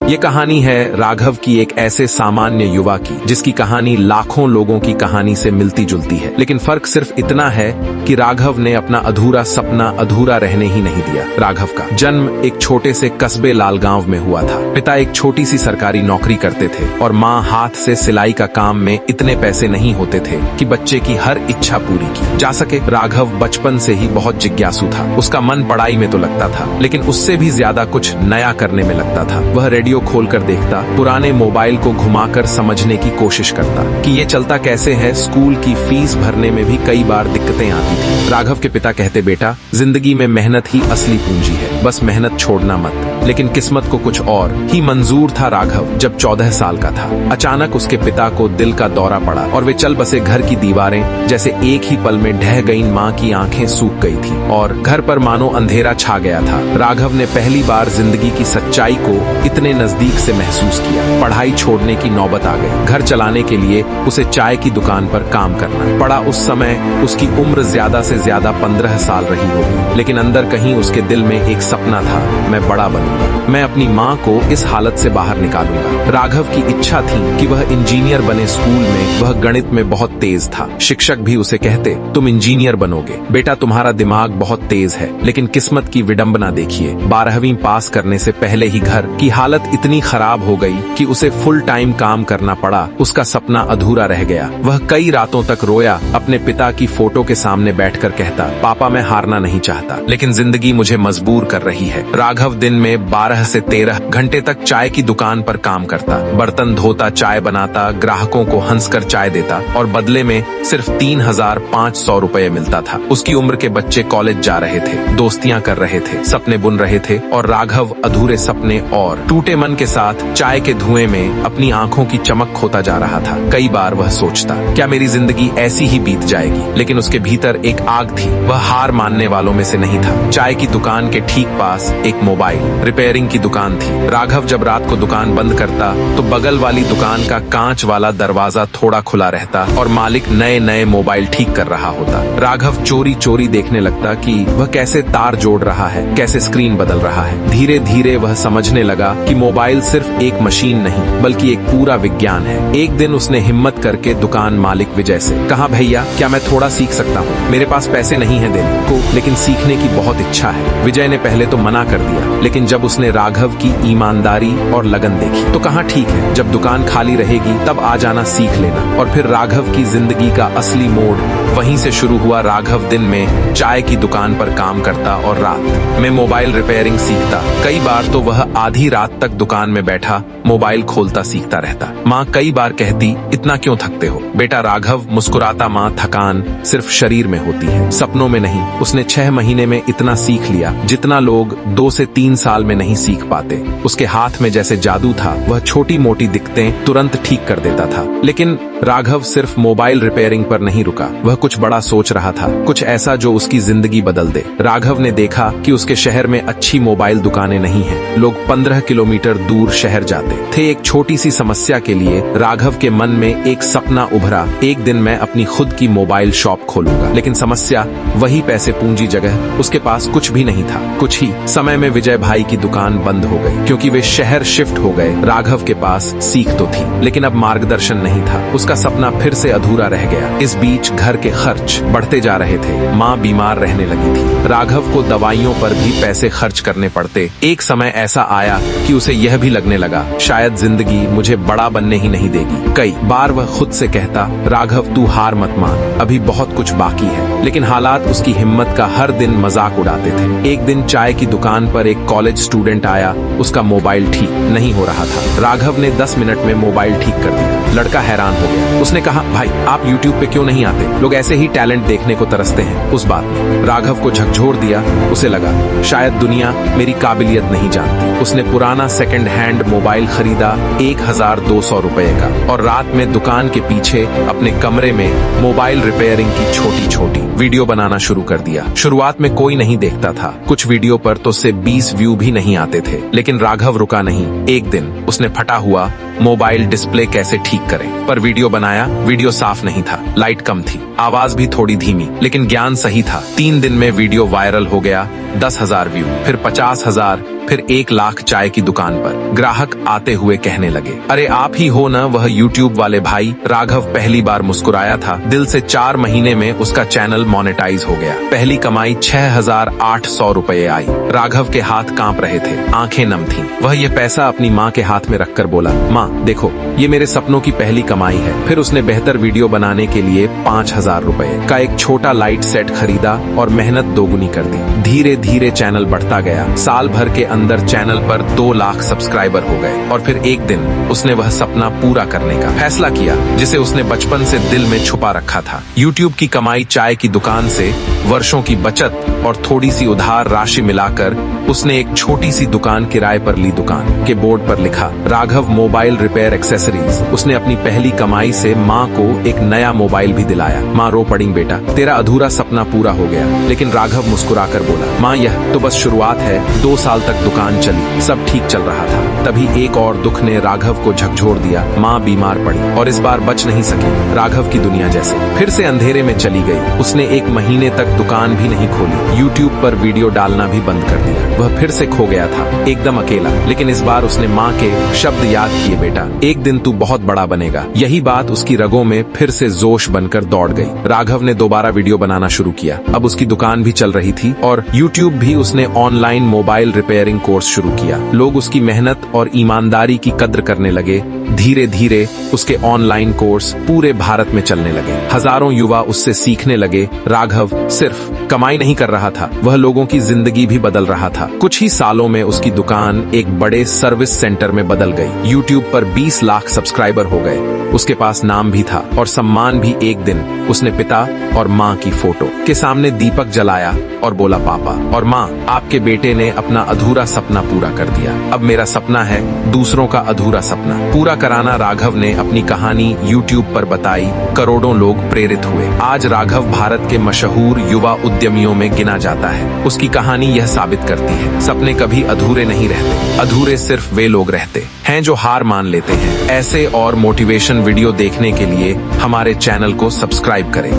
ये कहानी है राघव की, एक ऐसे सामान्य युवा की जिसकी कहानी लाखों लोगों की कहानी से मिलती जुलती है। लेकिन फर्क सिर्फ इतना है कि राघव ने अपना अधूरा सपना अधूरा रहने ही नहीं दिया। राघव का जन्म एक छोटे से कस्बे लालगांव में हुआ था। पिता एक छोटी सी सरकारी नौकरी करते थे और माँ हाथ से सिलाई का काम में इतने पैसे नहीं होते थे कि बच्चे की हर इच्छा पूरी की जा सके। राघव बचपन से ही बहुत जिज्ञासु था। उसका मन पढ़ाई में तो लगता था, लेकिन उससे भी ज्यादा कुछ नया करने में लगता था। वह रेडियो खोलकर देखता, पुराने मोबाइल को घुमाकर समझने की कोशिश करता कि ये चलता कैसे है। स्कूल की फीस भरने में भी कई बार दिक्कतें आती थी। राघव के पिता कहते, बेटा जिंदगी में मेहनत ही असली पूंजी है, बस मेहनत छोड़ना मत। लेकिन किस्मत को कुछ और ही मंजूर था। राघव जब 14 साल का था, अचानक उसके पिता को दिल का दौरा पड़ा और वे चल बसे। घर की दीवारें जैसे एक ही पल में ढह गईं। माँ की आंखें सूख गई थी और घर पर मानो अंधेरा छा गया था। राघव ने पहली बार जिंदगी की सच्चाई को इतने नजदीक से महसूस किया। पढ़ाई छोड़ने की नौबत आ गई। घर चलाने के लिए उसे चाय की दुकान पर काम करना पड़ा। उस समय उसकी उम्र ज्यादा से ज्यादा 15 साल रही होगी, लेकिन अंदर कहीं उसके दिल में एक सपना था, मैं बड़ा बनूंगा, मैं अपनी माँ को इस हालत से बाहर निकालूंगा। राघव की इच्छा थी कि वह इंजीनियर बने। स्कूल में वह गणित में बहुत तेज था। शिक्षक भी उसे कहते, तुम इंजीनियर बनोगे बेटा, तुम्हारा दिमाग बहुत तेज है। लेकिन किस्मत की विडंबना देखिए, 12वीं पास करने से पहले ही घर की हालत इतनी खराब हो गई कि उसे फुल टाइम काम करना पड़ा। उसका सपना अधूरा रह गया। वह कई रातों तक रोया, अपने पिता की फोटो के सामने बैठकर कहता, पापा मैं हारना नहीं चाहता, लेकिन जिंदगी मुझे मजबूर कर रही है। राघव दिन में 12 से 13 घंटे तक चाय की दुकान पर काम करता। बर्तन धोता, चाय बनाता, ग्राहकों को हंसकर चाय देता और बदले में सिर्फ 3,500 रुपए मिलता था। उसकी उम्र के बच्चे कॉलेज जा रहे थे, दोस्तियां कर रहे थे, सपने बुन रहे थे और राघव अधूरे सपने और टूटे मन के साथ चाय के धुएं में अपनी आंखों की चमक खोता जा रहा था। कई बार वह सोचता, क्या मेरी जिंदगी ऐसी ही बीत जाएगी? लेकिन उसके भीतर एक आग थी। वह हार मानने वालों में से नहीं था। चाय की दुकान के ठीक पास एक मोबाइल रिपेयरिंग की दुकान थी। राघव जब रात को दुकान बंद करता तो बगल वाली दुकान का कांच वाला दरवाजा थोड़ा खुला रहता और मालिक नए नए मोबाइल ठीक कर रहा होता। राघव चोरी चोरी देखने लगता कि वह कैसे तार जोड़ रहा है, कैसे स्क्रीन बदल रहा है। धीरे धीरे वह समझने लगा कि मोबाइल सिर्फ एक मशीन नहीं बल्कि एक पूरा विज्ञान है। एक दिन उसने हिम्मत करके दुकान मालिक विजय से कहा, भैया क्या मैं थोड़ा सीख सकता हूँ? मेरे पास पैसे नहीं है देने को, लेकिन सीखने की बहुत इच्छा है। विजय ने पहले तो मना कर दिया, लेकिन जब उसने राघव की ईमानदारी और लगन देखी तो कहा, ठीक है, जब दुकान खाली रहेगी तब आ जाना, सीख लेना। और फिर राघव की जिंदगी का असली मोड़ वहीं से शुरू हुआ। राघव दिन में चाय की दुकान पर काम करता और रात में मोबाइल रिपेयरिंग सीखता। कई बार तो वह आधी रात तक दुकान में बैठा मोबाइल खोलता सीखता रहता। माँ कई बार कहती, इतना क्यों थकते हो बेटा? राघव मुस्कुराता, माँ थकान सिर्फ शरीर में होती है, सपनों में नहीं। उसने 6 महीने में इतना सीख लिया जितना लोग 2 से 3 साल में नहीं सीख पाते। उसके हाथ में जैसे जादू था। वह छोटी मोटी दिक्कतें तुरंत ठीक कर देता था। लेकिन राघव सिर्फ मोबाइल रिपेयरिंग पर नहीं रुका। वह कुछ बड़ा सोच रहा था, कुछ ऐसा जो उसकी जिंदगी बदल दे। राघव ने देखा कि उसके शहर में अच्छी मोबाइल दुकानें नहीं हैं। लोग 15 किलोमीटर दूर शहर जाते थे। एक छोटी सी समस्या के लिए राघव के मन में एक सपना उभरा, एक दिन मैं अपनी खुद की मोबाइल शॉप खोलूंगा। लेकिन समस्या वही, पैसे पूंजी जगह उसके पास कुछ भी नहीं था। कुछ ही समय में विजय भाई की दुकान बंद हो गई क्योंकि वे शहर शिफ्ट हो गए। राघव के पास सीख तो थी, लेकिन अब मार्गदर्शन नहीं था। उसका सपना फिर से अधूरा रह गया। इस बीच घर के खर्च बढ़ते जा रहे थे। माँ बीमार रहने लगी थी। राघव को दवाइयों पर भी पैसे खर्च करने पड़ते। एक समय ऐसा आया कि उसे यह भी लगने लगा, शायद जिंदगी मुझे बड़ा बनने ही नहीं देगी। कई बार वह खुद से कहता, राघव तू हार मत मान, अभी बहुत कुछ बाकी है। लेकिन हालात उसकी हिम्मत का हर दिन मजाक उड़ाते थे। एक दिन चाय की दुकान पर एक कॉलेज स्टूडेंट आया। उसका मोबाइल ठीक नहीं हो रहा था। राघव ने 10 मिनट में मोबाइल ठीक कर दिया। लड़का हैरान हो गया। उसने कहा, भाई आप YouTube पे क्यों नहीं आते? लोग ऐसे ही टैलेंट देखने को तरसते हैं। उस बात ने राघव को झकझोर दिया। उसे लगा शायद दुनिया मेरी काबिलियत नहीं जानती। उसने पुराना सेकंड हैंड मोबाइल खरीदा 1,200 रुपए का और रात में दुकान के पीछे अपने कमरे में मोबाइल रिपेयरिंग की छोटी छोटी वीडियो बनाना शुरू कर दिया। शुरुआत में कोई नहीं देखता था। कुछ वीडियो पर तो से 20 व्यू भी नहीं आते थे। लेकिन राघव रुका नहीं। एक दिन उसने फटा हुआ मोबाइल डिस्प्ले कैसे ठीक करें पर वीडियो बनाया। वीडियो साफ नहीं था, लाइट कम थी, आवाज भी थोड़ी धीमी, लेकिन ज्ञान सही था। 3 दिन में वीडियो वायरल हो गया। 10,000 व्यू, फिर 50,000, फिर 1 लाख चाय की दुकान पर। ग्राहक आते हुए कहने लगे, अरे आप ही हो ना वह यूट्यूब वाले भाई। राघव पहली बार मुस्कुराया था दिल से। 4 महीने में उसका चैनल मोनेटाइज हो गया। पहली कमाई 6,800 रुपए आई। राघव के हाथ कांप रहे थे, आंखें नम थीं। वह ये पैसा अपनी माँ के हाथ में रखकर बोला, माँ देखो ये मेरे सपनों की पहली कमाई है। फिर उसने बेहतर वीडियो बनाने के लिए 5,000 रुपए का एक छोटा लाइट सेट खरीदा और मेहनत दोगुनी कर दी। धीरे धीरे चैनल बढ़ता गया। साल भर के अंदर चैनल पर 2 लाख सब्सक्राइबर हो गए। और फिर एक दिन उसने वह सपना पूरा करने का फैसला किया जिसे उसने बचपन से दिल में छुपा रखा था। यूट्यूब की कमाई चाय की दुकान से, वर्षों की बचत और थोड़ी सी उधार राशि मिलाकर उसने एक छोटी सी दुकान किराए पर ली। दुकान के बोर्ड पर लिखा, राघव मोबाइल रिपेयर एक्सेसरीज। उसने अपनी पहली कमाई से माँ को एक नया मोबाइल भी दिलाया। माँ रो पड़ी, बेटा तेरा अधूरा सपना पूरा हो गया। लेकिन राघव मुस्कुराकर बोला, माँ यह तो बस शुरुआत है। 2 साल तक दुकान चली, सब ठीक चल रहा था। तभी एक और दुख ने राघव को झकझोर दिया। माँ बीमार पड़ी और इस बार बच नहीं सकी। राघव की दुनिया जैसे फिर से अंधेरे में चली गई। उसने 1 महीने तक दुकान भी नहीं खोली। यूट्यूब पर वीडियो डालना भी बंद कर दिया। वह फिर से खो गया था, एकदम अकेला। लेकिन इस बार उसने माँ के शब्द याद किए, बेटा एक दिन तू बहुत बड़ा बनेगा। यही बात उसकी रगों में फिर से जोश बनकर दौड़ गई। राघव ने दोबारा वीडियो बनाना शुरू किया। अब उसकी दुकान भी चल रही थी और यूट्यूब भी। उसने ऑनलाइन मोबाइल रिपेयरिंग कोर्स शुरू किया। लोग उसकी मेहनत और ईमानदारी की कद्र करने लगे। धीरे धीरे उसके ऑनलाइन कोर्स पूरे भारत में चलने लगे। हजारों युवा उससे सीखने लगे। राघव सिर्फ कमाई नहीं कर रहा था, वह लोगों की जिंदगी भी बदल रहा था। कुछ ही सालों में उसकी दुकान एक बड़े सर्विस सेंटर में बदल गई। यूट्यूब पर 20 लाख सब्सक्राइबर हो गए। उसके पास नाम भी था और सम्मान भी। एक दिन उसने पिता और माँ की फोटो के सामने दीपक जलाया और बोला, पापा और माँ आपके बेटे ने अपना अधूरा सपना पूरा कर दिया। अब मेरा सपना है दूसरों का अधूरा सपना पूरा कराना। राघव ने अपनी कहानी यूट्यूब पर बताई। करोड़ों लोग प्रेरित हुए। आज राघव भारत के मशहूर युवा उद्यमियों में गिना जाता है। उसकी कहानी यह साबित करती है, सपने कभी अधूरे नहीं रहते। अधूरे सिर्फ वे लोग रहते हैं जो हार मान लेते हैं। ऐसे और मोटिवेशन वीडियो देखने के लिए हमारे चैनल को सब्सक्राइब करें।